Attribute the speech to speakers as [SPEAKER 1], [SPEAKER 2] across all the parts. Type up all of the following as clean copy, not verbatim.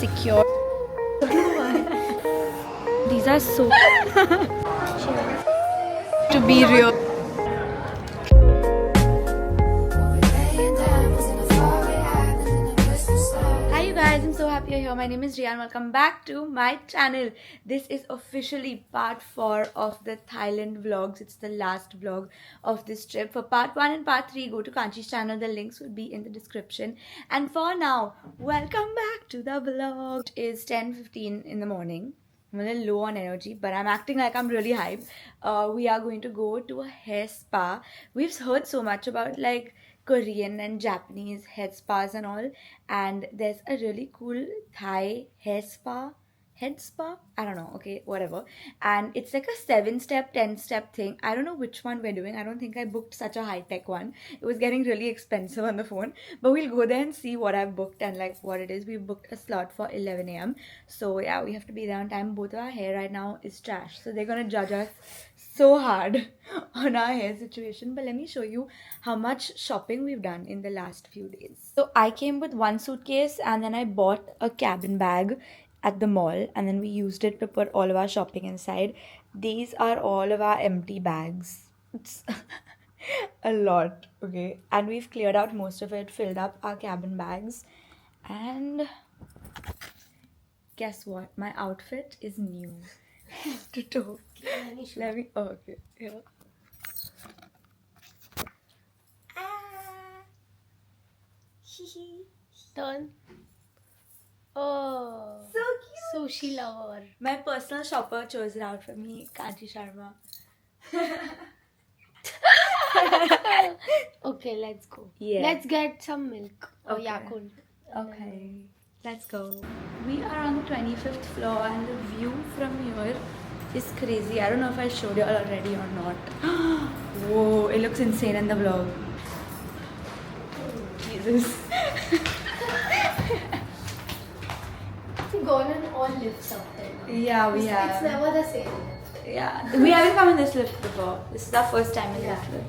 [SPEAKER 1] secure. These are so to be real. Hi you guys, I'm so happy you're here. My name is Rian. Welcome back to my channel. This is officially part 4 of the Thailand vlogs. It's the last vlog of this trip. For part 1 and part 3, go to Kanchi's channel. The links will be in the description. And for now, welcome back to the vlog. It is 10:15 in the morning. I'm a little low on energy, but I'm acting like I'm really hyped. We are going to go to a hair spa. We've heard so much about like Korean and Japanese head spas and all, and there's a really cool Thai hair spa, head spa. I don't know. Okay, whatever. And it's like a 7-step, 10-step thing. I don't know which one we're doing. I don't think I booked such a high-tech one. It was getting really expensive on the phone, but we'll go there and see what I've booked and like what it is. We booked a slot for 11 a.m. So yeah, we have to be there on time. Both of our hair right now is trash, so they're gonna judge us so hard on our hair situation. But let me show you how much shopping we've done in the last few days. So I came with one suitcase and then I bought a cabin bag at the mall, and then we used it to put all of our shopping inside. These are all of our empty bags. It's a lot, okay? And we've cleared out most of it, filled up our cabin bags, and guess what? My outfit is new. To toe. Let me. Oh, okay. Yeah.
[SPEAKER 2] Turn. Oh,
[SPEAKER 1] So cute.
[SPEAKER 2] sushi lover.
[SPEAKER 1] My personal shopper chose it out for me, Kanchi Sharma.
[SPEAKER 2] Okay, let's go.
[SPEAKER 1] Yeah.
[SPEAKER 2] Let's get some milk or
[SPEAKER 1] Okay.
[SPEAKER 2] Yakult.
[SPEAKER 1] Okay, let's go. We are on the 25th floor, and the view from here is crazy. I don't know if I showed you all already or not. Whoa, it looks insane in the vlog. Jesus.
[SPEAKER 2] We've gone on all lifts up there.
[SPEAKER 1] Yeah, we
[SPEAKER 2] It's
[SPEAKER 1] have.
[SPEAKER 2] never the same.
[SPEAKER 1] Yeah, we haven't come in this lift before. This is our first time in
[SPEAKER 2] Yeah.
[SPEAKER 1] this lift.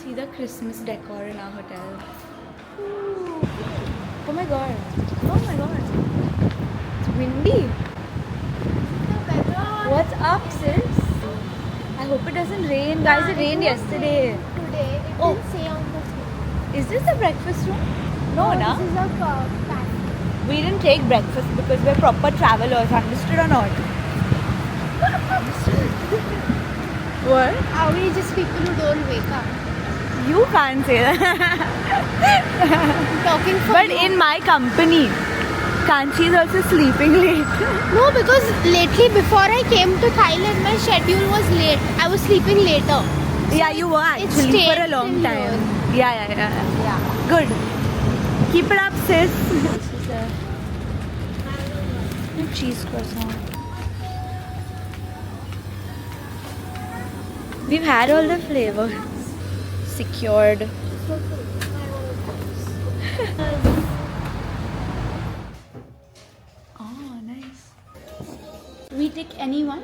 [SPEAKER 1] See the Christmas decor in our hotel. Ooh. Oh my god. Oh my god. It's windy. What's up, sis? I hope it doesn't rain. Guys, it rained yesterday.
[SPEAKER 2] Today, it
[SPEAKER 1] Oh.
[SPEAKER 2] didn't say on the thing.
[SPEAKER 1] Is this the breakfast room? No, na?
[SPEAKER 2] This is a pack.
[SPEAKER 1] We didn't take breakfast because we're proper travelers. Understood or not? What?
[SPEAKER 2] Are we just people who don't wake up?
[SPEAKER 1] You can't say that.
[SPEAKER 2] I'm talking for
[SPEAKER 1] But
[SPEAKER 2] you.
[SPEAKER 1] in my company, Kanchi is also sleeping late.
[SPEAKER 2] No, because lately before I came to Thailand, my schedule was late. I was sleeping later.
[SPEAKER 1] Yeah, you were
[SPEAKER 2] It
[SPEAKER 1] actually
[SPEAKER 2] stayed
[SPEAKER 1] for a long
[SPEAKER 2] till
[SPEAKER 1] time. Yeah.
[SPEAKER 2] Yeah.
[SPEAKER 1] Good. Keep it up, sis. This is a cheese croissant. We've had all the flavors secured. Oh, nice. We take any one?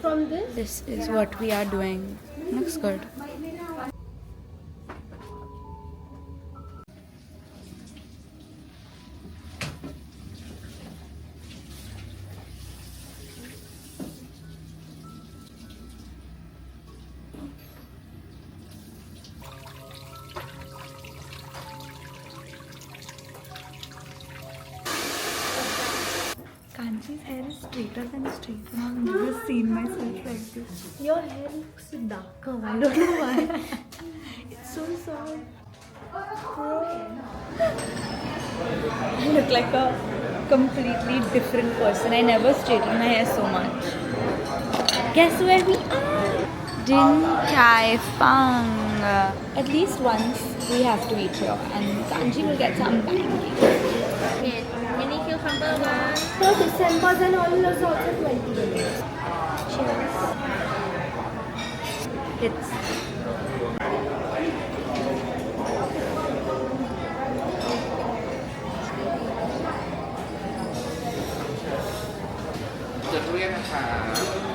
[SPEAKER 2] From this?
[SPEAKER 1] This is what we are doing. Looks good. Kanchi's hair is straighter than straight, and I've never seen myself like this.
[SPEAKER 2] Your hair looks darker. I don't know why.
[SPEAKER 1] It's so soft. I look like a completely different person. I never straighten my hair so much. Guess where we are? Din Tai Fung. At least once we have to eat here, and Kanchi will get some pancakes.
[SPEAKER 2] Mini cucumber one. So December's and all is also 20 minutes.
[SPEAKER 1] Cheers. It's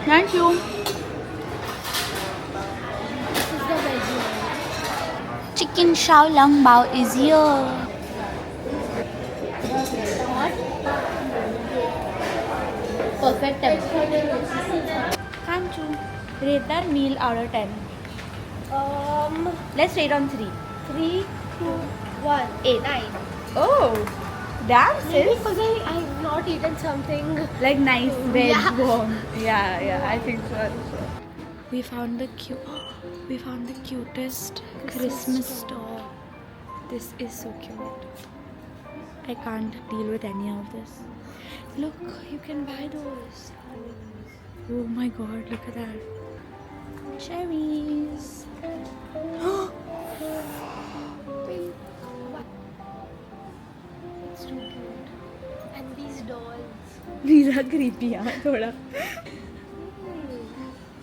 [SPEAKER 1] Thank you.
[SPEAKER 2] This is the veggie one.
[SPEAKER 1] Chicken Shao Long Bao is here.
[SPEAKER 2] What? perfect temper.
[SPEAKER 1] Kanchu, rate that meal out of 10. Let's rate on 3.
[SPEAKER 2] 3, 2, 1,
[SPEAKER 1] 8.
[SPEAKER 2] 9.
[SPEAKER 1] Oh, damn
[SPEAKER 2] Maybe
[SPEAKER 1] sis.
[SPEAKER 2] because I've not eaten something.
[SPEAKER 1] Like nice, veg,
[SPEAKER 2] Yeah.
[SPEAKER 1] warm. Yeah, I think so. We found the cutest Christmas store. This is so cute. I can't deal with any of this. Look, you can buy those. Oh my god, look at that. Cherries.
[SPEAKER 2] It's too cute. And these dolls.
[SPEAKER 1] These are creepy, yeah, thoda.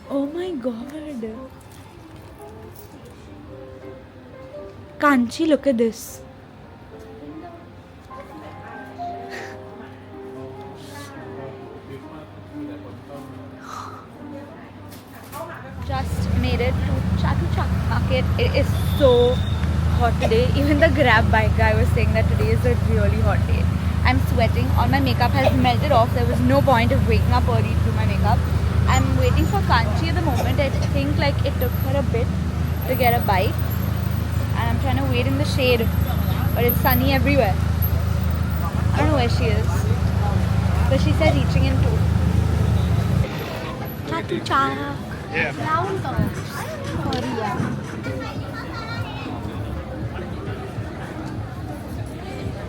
[SPEAKER 1] Oh my god. Kanchi, look at this. Just made it to Chatu Chak Market. It is so hot today. Even the Grab bike guy was saying that today is a really hot day. I'm sweating. All my makeup has melted off. There was no point of waking up early to do my makeup. I'm waiting for Kanchi at the moment. I think like it took her a bit to get a bike. And I'm trying to wait in the shade. But it's sunny everywhere. I don't know where she is. But she said reaching in too. Chatu Chak.
[SPEAKER 2] Round tops. Korea.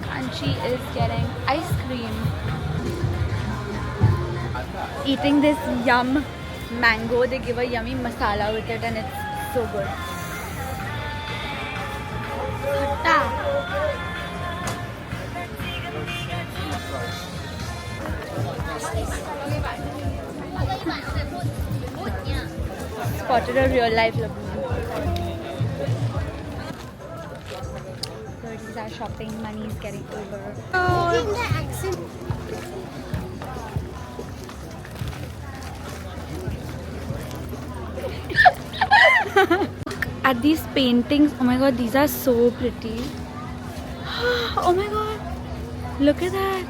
[SPEAKER 1] Kanchi is getting ice cream. Eating this yum mango. They give a yummy masala with it and it's so good. Spotted a real life lagoon. So these are shopping, money is getting over.
[SPEAKER 2] Making the accent.
[SPEAKER 1] At these paintings, oh my god, these are so pretty. Oh my god, look at that.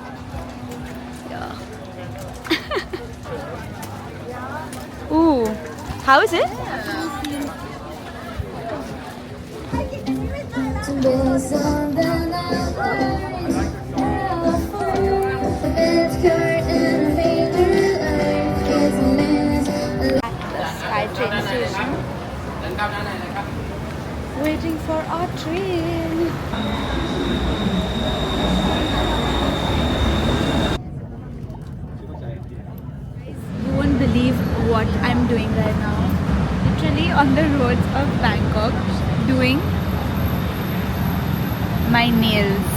[SPEAKER 1] Yeah. Ooh, how is it? Sky train station. Waiting for our train. You won't believe what I'm doing right now. Literally on the roads of Bangkok doing my nails.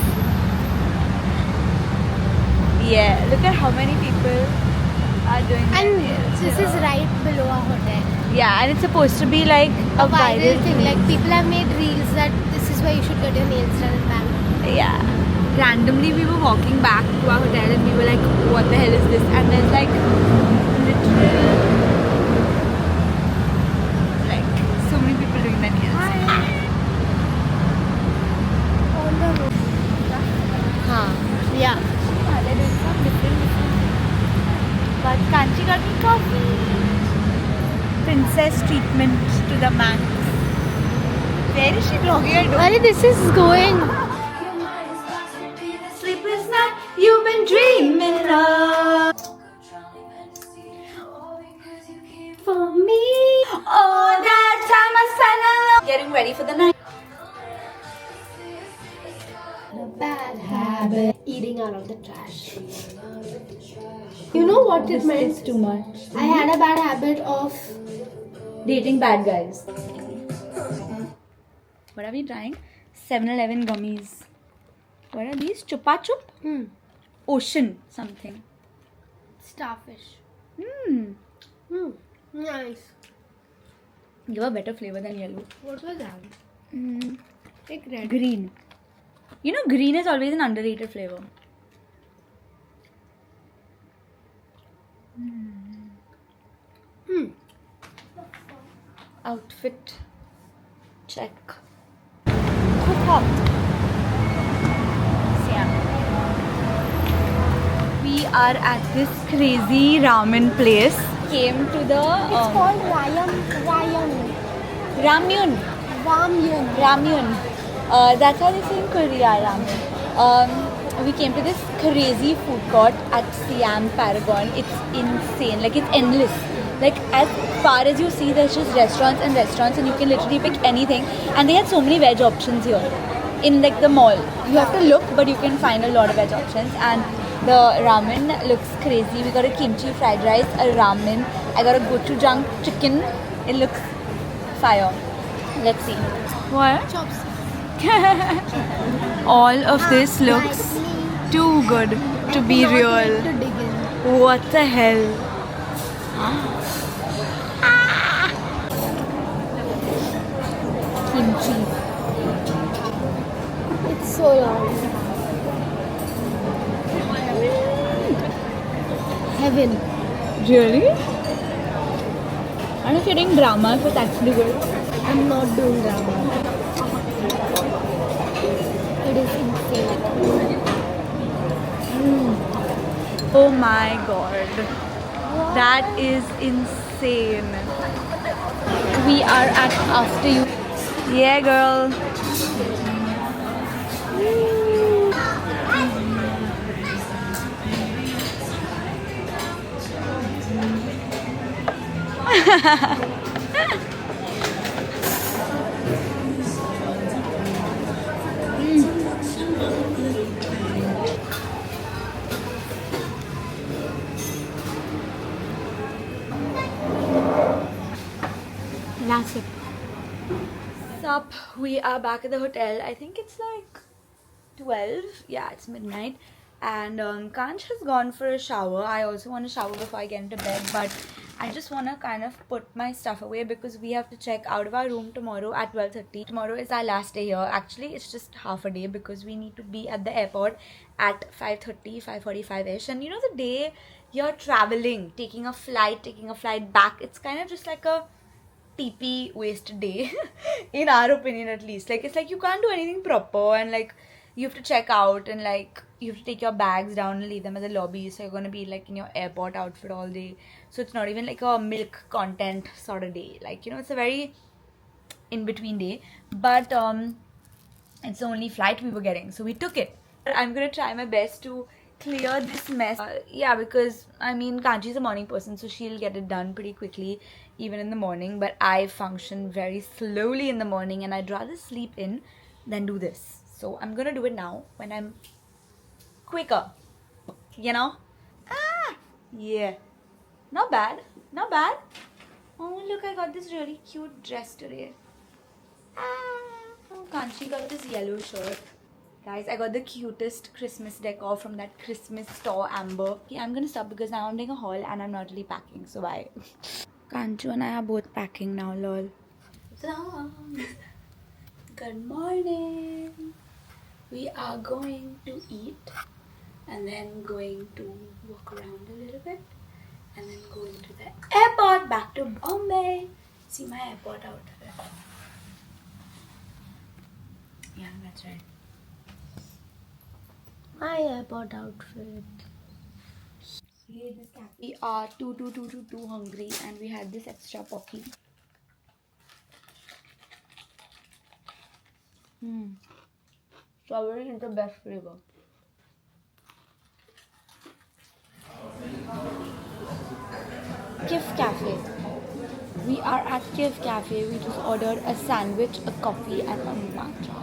[SPEAKER 1] Yeah, look at how many people are doing their
[SPEAKER 2] And
[SPEAKER 1] nails.
[SPEAKER 2] this is right below our hotel.
[SPEAKER 1] Yeah, and it's supposed to be like a
[SPEAKER 2] Viral thing. Like people have made reels that this is where you should get your nails done in Bangkok.
[SPEAKER 1] Yeah. Randomly we were walking back to our hotel and we were like, what the hell is this? And there's like literal like so many people doing their nails.
[SPEAKER 2] On the road. Yeah.
[SPEAKER 1] Yeah, they're doing some different. But Kanchi got me coffee. Princess treatment to the max. Where is she vlogging? I don't
[SPEAKER 2] Where this is going?
[SPEAKER 1] Sleepless night you've been dreaming of for me. All that time I spent alone getting ready for the night.
[SPEAKER 2] Bad habit. Eating out of the trash. You know what it meant?
[SPEAKER 1] It's too much.
[SPEAKER 2] I had a bad habit of
[SPEAKER 1] Dating bad guys. What are we trying? 7-Eleven gummies. What are these? Chupa Chup? Ocean something.
[SPEAKER 2] starfish. Nice.
[SPEAKER 1] Give a better flavor than yellow.
[SPEAKER 2] What was that? Like red.
[SPEAKER 1] Green. You know, green is always an underrated flavor. Outfit check. Cook hot. Yeah. We We are at this crazy ramen place. Came to the
[SPEAKER 2] It's called Ramyun.
[SPEAKER 1] Ramyun.
[SPEAKER 2] Ramyun.
[SPEAKER 1] Ramyun. That's how they say in Korea, ramen. We came to this crazy food court at Siam Paragon. It's insane. Like, it's endless. Like, as far as you see, there's just restaurants and restaurants, and you can literally pick anything. And they had so many veg options here in like the mall. You have to look, but you can find a lot of veg options. And the ramen looks crazy. We got a kimchi fried rice, a ramen. I got a gochujang chicken. It looks fire. Let's see. What?
[SPEAKER 2] Chopsticks.
[SPEAKER 1] All of this looks too good to be real.
[SPEAKER 2] To dig in.
[SPEAKER 1] What the hell? Kimchi.
[SPEAKER 2] It's so long. Heaven.
[SPEAKER 1] Really? And if you're doing drama, if it's actually good.
[SPEAKER 2] I'm not doing drama. It is insane.
[SPEAKER 1] Oh my god. That is insane. We are at After You. Yeah, girl. Last sip. Sup, we are back at the hotel. I think it's like 12. Yeah, it's midnight. And Kanch has gone for a shower. I also want to shower before I get into bed, but I just want to kind of put my stuff away because we have to check out of our room tomorrow at 12:30. Tomorrow is our last day here. Actually, it's just half a day because we need to be at the airport at 5:30, 5:45ish. And you know, the day you're traveling, taking a flight back, it's kind of just like a TP wasted day in our opinion, at least. Like, it's like you can't do anything proper, and like you have to check out, and like you have to take your bags down and leave them at the lobby, so you're gonna be like in your airport outfit all day. So it's not even like a milk content sort of day. Like, you know, it's a very in between day, but it's the only flight we were getting, so we took it. I'm gonna try my best to clear this mess. Yeah, because I mean, Kanchi's a morning person, so she'll get it done pretty quickly even in the morning, but I function very slowly in the morning, and I'd rather sleep in than do this. So I'm gonna do it now when I'm quicker, you know. Yeah, not bad, not bad. Oh look, I got this really cute dress today. Oh, Kanchi got this yellow shirt. Guys, I got the cutest Christmas decor from that Christmas store, Amber. Okay, I'm gonna stop because now I'm doing a haul and I'm not really packing, so bye. Kanchu and I are both packing now, lol. Good morning. We are going to eat and then going to walk around a little bit and then going to the airport, back to Bombay. See my airport outfit. Yeah, that's right.
[SPEAKER 2] My airport outfit.
[SPEAKER 1] We are too hungry, and we had this extra pocky. Strawberry is the best flavor. Kif Cafe. We are at Kif Cafe. We just ordered a sandwich, a coffee, and a matcha.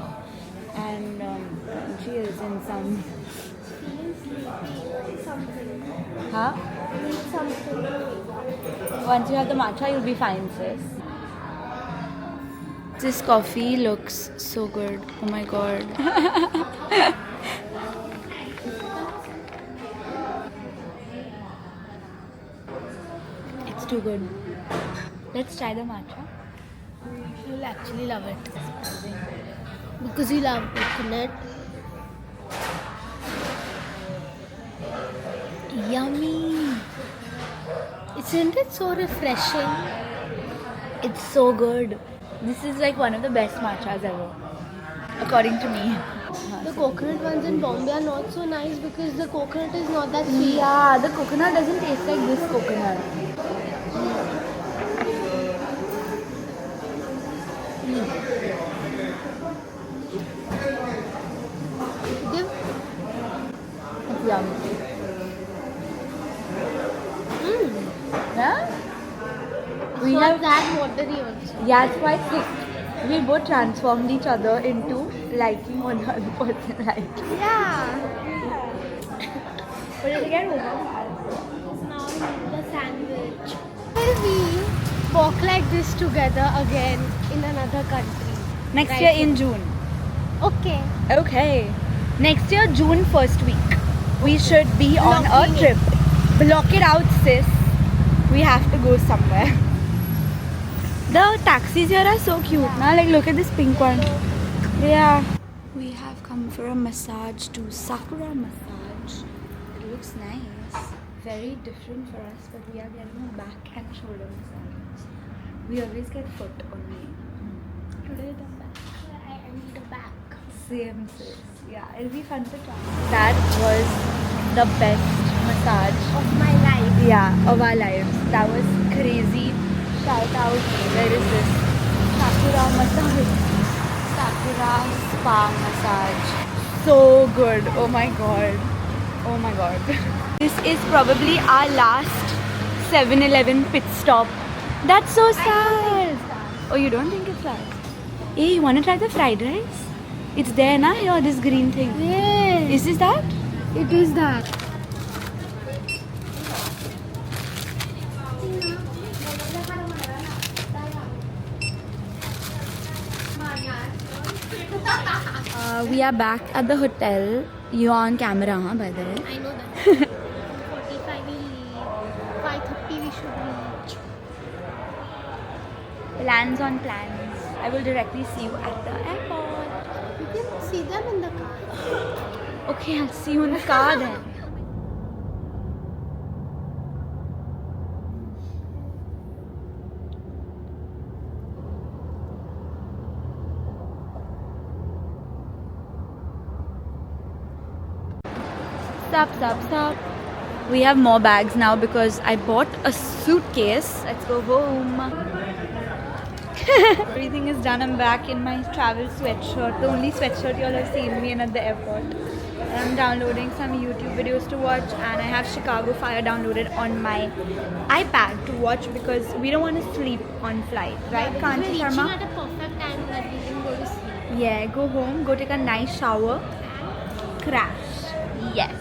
[SPEAKER 1] And cheers and some. Huh? Once you have the matcha, you'll be fine, sis. This coffee looks so good. Oh my god. It's too good. Let's try the matcha.
[SPEAKER 2] You'll actually love it. Because you love coconut. Yummy. Isn't it so refreshing?
[SPEAKER 1] It's so good. This is like one of the best matchas ever, according to me.
[SPEAKER 2] The the coconut ones in Bombay are not so nice because the coconut is not that sweet.
[SPEAKER 1] Yeah, the coconut doesn't taste like this coconut.
[SPEAKER 2] Give.
[SPEAKER 1] It's yummy. Yeah? We
[SPEAKER 2] Not
[SPEAKER 1] have,
[SPEAKER 2] that watery also.
[SPEAKER 1] yeah, it's quite thick. We both transformed each other into liking one other person, right?
[SPEAKER 2] Yeah.
[SPEAKER 1] What did you get over?
[SPEAKER 2] Now we need the sandwich. Will we walk like this together again in another country?
[SPEAKER 1] Next
[SPEAKER 2] Right.
[SPEAKER 1] year in June.
[SPEAKER 2] Okay.
[SPEAKER 1] Okay. Next year, June first week. We should be on a
[SPEAKER 2] Blocking
[SPEAKER 1] trip. Block it out, sis. We have to go somewhere. The taxis here are so cute, na? Like, look at this pink one. Yeah. We have come for a massage to Sakura Massage. It looks nice. Very different for us, but we are getting a back and shoulder massage. We always get foot only.
[SPEAKER 2] Today the back. I need a back.
[SPEAKER 1] Same sis. Yeah, it'll be fun to try. That was the best massage.
[SPEAKER 2] Of my life.
[SPEAKER 1] Yeah, of our lives. That was crazy. Shout out. Where is this? Sakura massage. Sakura spa massage. So good. Oh my god. Oh my god. This is probably our last 7-Eleven pit stop. That's so sad. Oh, you don't think it's sad? Hey, you want to try the fried rice? It's there, na? Here, this green thing.
[SPEAKER 2] Yes.
[SPEAKER 1] Is this that?
[SPEAKER 2] It is that.
[SPEAKER 1] We are back at the hotel. You're on camera, huh, by the way.
[SPEAKER 2] I know that. 45 we leave. 5:30 we should reach.
[SPEAKER 1] Plans on plans. I will directly see you at the airport.
[SPEAKER 2] You can see them in the car.
[SPEAKER 1] Okay, I'll see you in the car then. Stop. We have more bags now because I bought a suitcase. Let's go home. Everything is done. I'm back in my travel sweatshirt. The only sweatshirt you'll have seen me in at the airport. And I'm downloading some YouTube videos to watch, and I have Chicago Fire downloaded on my iPad to watch because we don't want to sleep on flight, right?
[SPEAKER 2] We're
[SPEAKER 1] Kanchi
[SPEAKER 2] reaching
[SPEAKER 1] Sharma?
[SPEAKER 2] at a perfect time that we can go to sleep.
[SPEAKER 1] Yeah, go home, go take a nice shower, crash. Yes.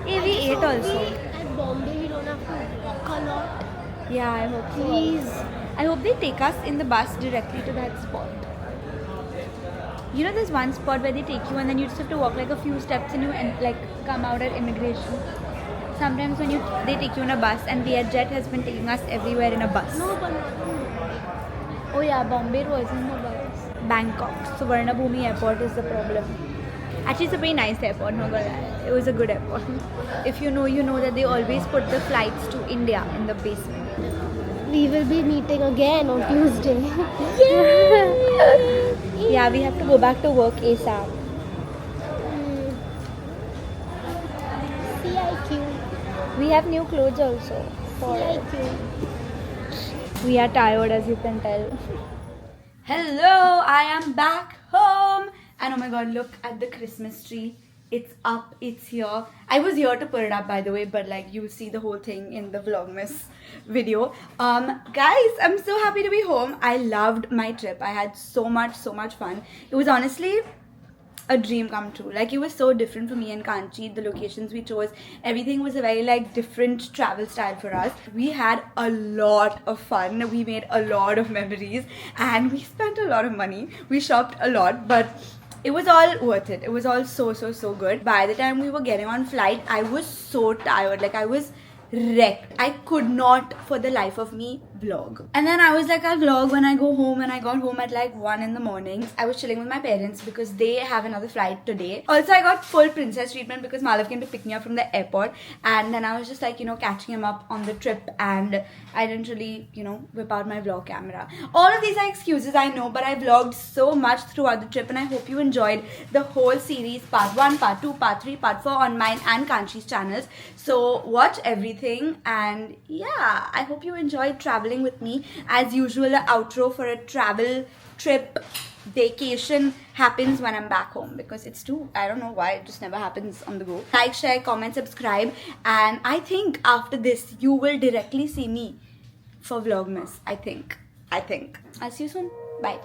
[SPEAKER 1] Hey, we ate also.
[SPEAKER 2] At Bombay we don't have to walk a lot.
[SPEAKER 1] Yeah, I hope so.
[SPEAKER 2] Please.
[SPEAKER 1] I hope they take us in the bus directly to that spot. You know, there's one spot where they take you and then you just have to walk like a few steps and you like come out at immigration. Sometimes when they take you in a bus, and Vietjet has been taking us everywhere in a bus.
[SPEAKER 2] No, but not in Bombay.
[SPEAKER 1] Oh yeah, Bombay was in the bus. Bangkok. Suvarnabhumi airport is the problem. Actually, it's a very nice airport, no gonna lie. It was a good airport. If you know that they always put the flights to India in the basement.
[SPEAKER 2] We will be meeting again on Tuesday.
[SPEAKER 1] Yeah, we have to go back to work ASAP.
[SPEAKER 2] CIQ.
[SPEAKER 1] We have new clothes also.
[SPEAKER 2] CIQ.
[SPEAKER 1] We are tired, as you can tell. Hello, I am back home. And oh my god, look at the Christmas tree. It's up, it's here. I was here to put it up, by the way, but like you'll see the whole thing in the Vlogmas video. Guys, I'm so happy to be home. I loved my trip. I had so much fun. It was honestly a dream come true. Like, it was so different for me and Kanchi. The locations we chose, everything was a very like different travel style for us. We had a lot of fun. We made a lot of memories and we spent a lot of money. We shopped a lot, but it was all worth it. It was all so good. By the time we were getting on flight, I was so tired. Like, I was wrecked. I could not for the life of me vlog. And then I was like, I'll vlog when I go home, and I got home at like 1 in the morning. I was chilling with my parents because they have another flight today. Also, I got full princess treatment because Malav came to pick me up from the airport, and then I was just like, catching him up on the trip, and I didn't really, whip out my vlog camera. All of these are excuses, I know, but I vlogged so much throughout the trip, and I hope you enjoyed the whole series, part 1, part 2, part 3, part 4 on mine and Kanshi's channels. So watch everything, and yeah, I hope you enjoyed traveling with me. As usual, the outro for a travel trip vacation happens when I'm back home, because I don't know why, it just never happens on the go. Like, share, comment, subscribe, and I think after this you will directly see me for Vlogmas. I think. I'll see you soon. Bye.